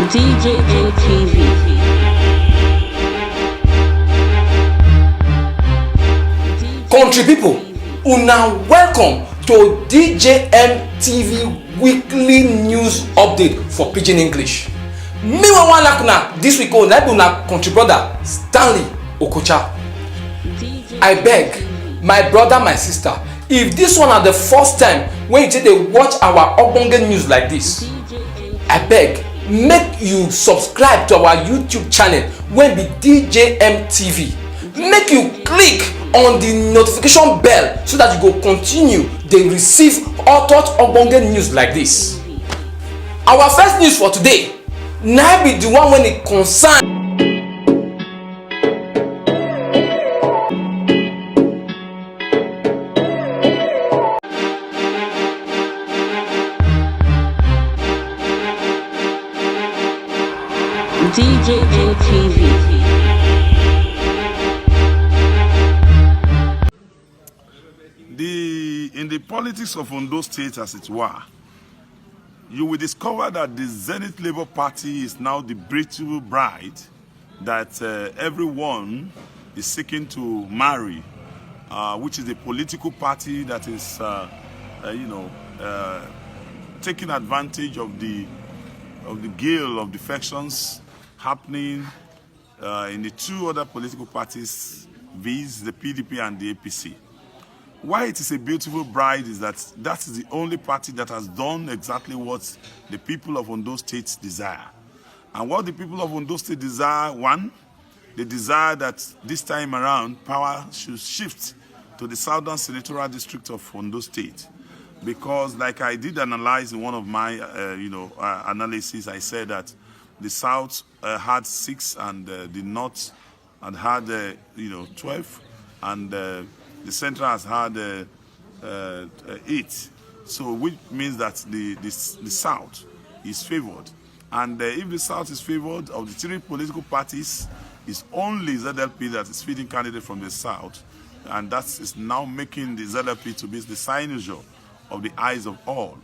DJN TV. Country people, una welcome to DJN TV weekly news update for Pidgin English. Me wan like this week na be una country brother Stanley Okocha. I beg my brother, my sister, if this one are the first time when you take dey watch our ogbonge news like this, I beg make you subscribe to our YouTube channel wey be DJM TV. Make you click on the notification bell so that you go continue dey receive hot ogbonge news like this. Our first news for today na be the one when e concern DJN TV. In the politics of Ondo State, as it were, you will discover that the Zenith Labour Party is now the beautiful bride that everyone is seeking to marry, which is a political party that is, taking advantage of the gale of defections happening in the two other political parties, viz. The PDP and the APC. Why it is a beautiful bride is that that is the only party that has done exactly what the people of Ondo State desire. And what the people of Ondo State desire, one, they desire that this time around power should shift to the Southern Senatorial District of Ondo State. Because like I did analyze in one of my analysis, I said that the South had 6 and the North had 12, and the Central has had 8. So which means that the South is favored. And if the South is favored, of the 3 political parties, it's only ZLP that is feeding candidate from the South. And that is now making the ZLP to be the cynosure of the eyes of all.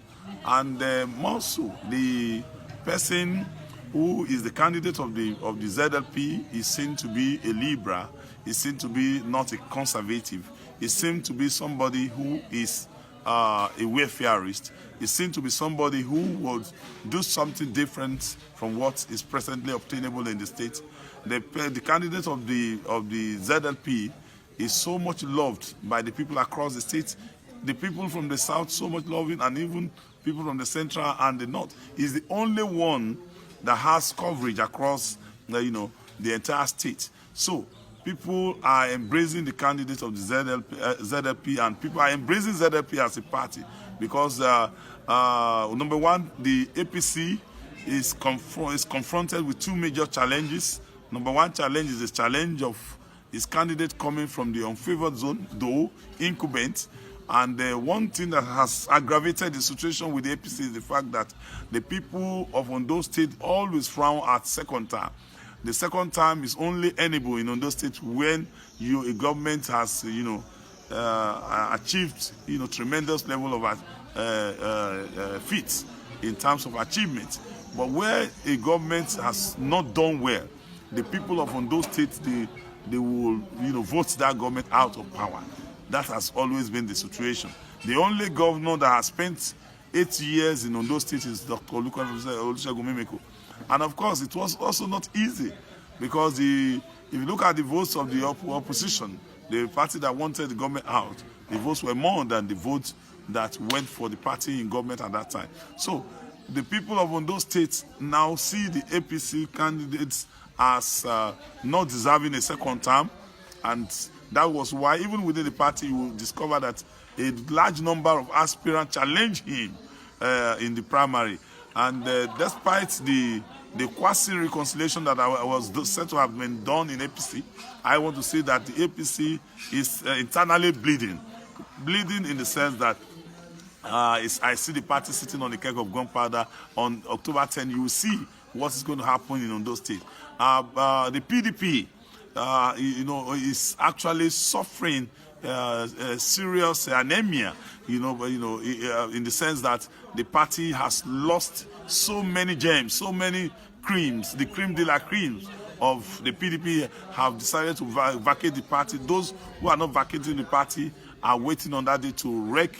And more so, the person who is the candidate of the ZLP is seen to be a liberal, is seen to be not a conservative, is seen to be somebody who is a wayfarist, is seen to be somebody who would do something different from what is presently obtainable in the state. The candidate of the ZLP is so much loved by the people across the state. The people from the South so much loving, and even people from the Central and the North. Is the only one that has coverage across the entire state. So people are embracing the candidate of the ZLP, and people are embracing ZLP as a party because number one, the APC is confronted with 2 major challenges. Number one challenge is the challenge of his candidate coming from the unfavored zone, though incumbent. And one thing that has aggravated the situation with the APC is the fact that the people of Ondo State always frown at second term. The second term is only enabled in Ondo State when a government has, achieved, tremendous level of feats in terms of achievement. But where a government has not done well, the people of Ondo State, they will, vote that government out of power. That has always been the situation. The only governor that has spent 8 years in Ondo State is Dr. Olusegun Mimiko. And of course, it was also not easy because if you look at the votes of the opposition, the party that wanted the government out, the votes were more than the votes that went for the party in government at that time. So the people of Ondo State now see the APC candidates as not deserving a second term, and that was why even within the party you will discover that a large number of aspirants challenge him in the primary. And despite the quasi-reconciliation that was said to have been done in APC, I want to say that the APC is internally bleeding. Bleeding in the sense that I see the party sitting on the keg of gunpowder. On October 10, you will see what is going to happen in Ondo State. The PDP, is actually suffering serious anemia, in the sense that the party has lost so many gems, so many creams, the cream de la creams of the PDP have decided to vacate the party. Those who are not vacating the party are waiting on that day to wreak,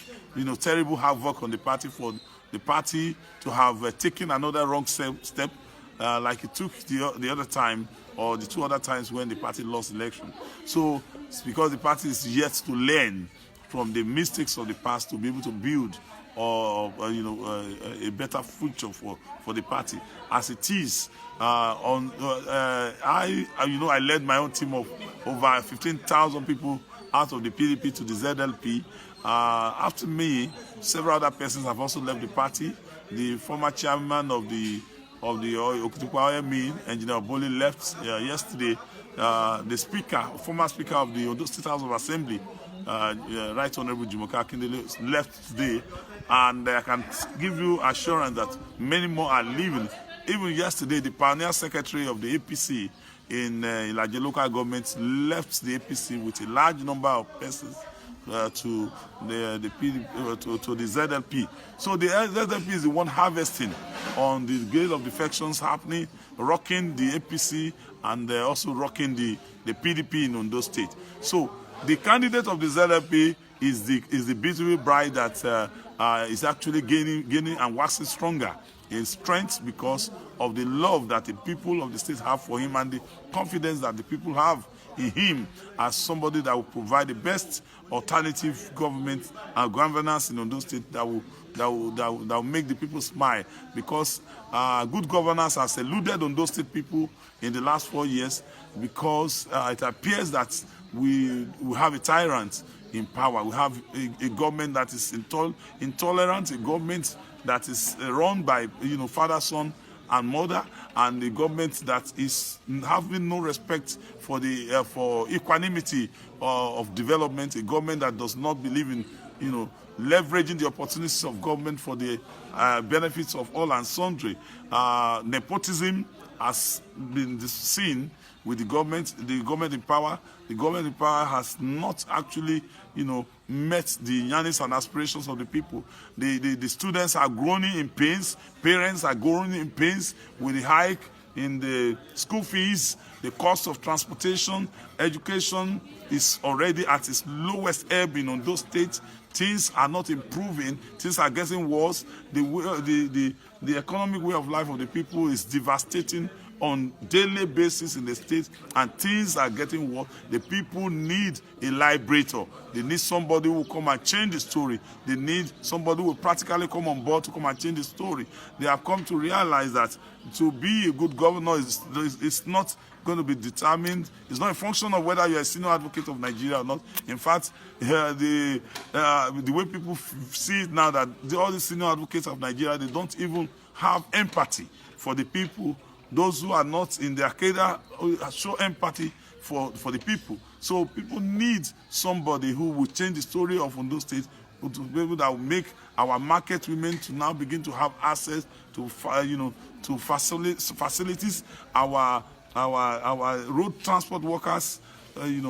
terrible havoc on the party, for the party to have taken another wrong step like it took the other time, or the 2 other times when the party lost election. So it's because the party is yet to learn from the mistakes of the past to be able to build a better future for the party. As it is, I led my own team of over 15,000 people out of the PDP to the ZLP. After me, several other persons have also left the party. The former chairman of the Okitipupa Mill, Engineer Boli, left yesterday. The former speaker of the Ondo State House of Assembly, Right Honorable Jumoke Akindele, left today, and I can give you assurance that many more are leaving. Even yesterday, the pioneer secretary of the APC in Ilaje local government left the APC with a large number of persons to the ZLP. So the ZLP is the one harvesting on the gale of defections happening, rocking the APC and also rocking the PDP in Ondo State. So the candidate of the ZLP is the beautiful bride that is actually gaining and waxing stronger in strength because of the love that the people of the state have for him and the confidence that the people have in him as somebody that will provide the best alternative government and governance in Ondo State that will make the people smile, because good governance has eluded Ondo State people in the last 4 years, because it appears that we have a tyrant in power. We have a government that is intolerant, a government that is run by father, son, and mother, and the government that is having no respect for the for equanimity of development, a government that does not believe in leveraging the opportunities of government for the benefits of all and sundry. Nepotism has been seen with the government in power. The government in power has not actually, met the yearnings and aspirations of the people. The students are groaning in pains. Parents are groaning in pains with the hike in the school fees, the cost of transportation. Education is already at its lowest ebb in Ondo State. Things are not improving. Things are getting worse. The economic way of life of the people is devastating on daily basis in the state, and things are getting worse. The people need a liberator. They need somebody who will come and change the story. They need somebody who will practically come on board to come and change the story. They have come to realize that to be a good governor is not going to be determined. It's not a function of whether you're a senior advocate of Nigeria or not. In fact, the way people see it now, that all the senior advocates of Nigeria, they don't even have empathy for the people. Those who are not in their cadre show empathy for the people. So people need somebody who will change the story of Ondo State, to be able that will make our market women to now begin to have access to facilities. Our road transport workers, they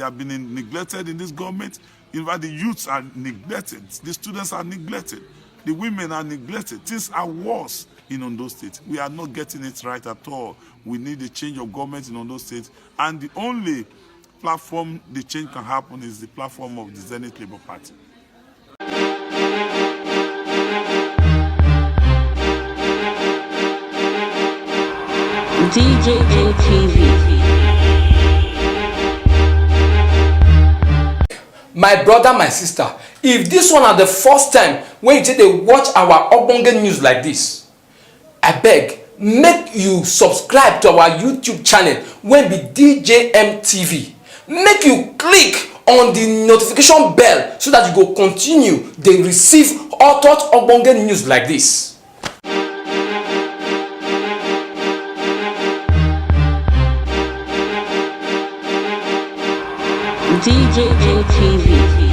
have been neglected in this government. In fact, the youths are neglected. The students are neglected. The women are neglected. Things are worse in Ondo State. We are not getting it right at all. We need a change of government in Ondo State, and the only platform the change can happen is the platform of the Zenith Labour Party. DJJ TV. My brother, my sister, if this one are the first time when you take a watch our ogbonge news like this, I beg, make you subscribe to our YouTube channel when be DJM TV. Make you click on the notification bell so that you go continue to receive all thought ogbonge news like this. DJJ TV.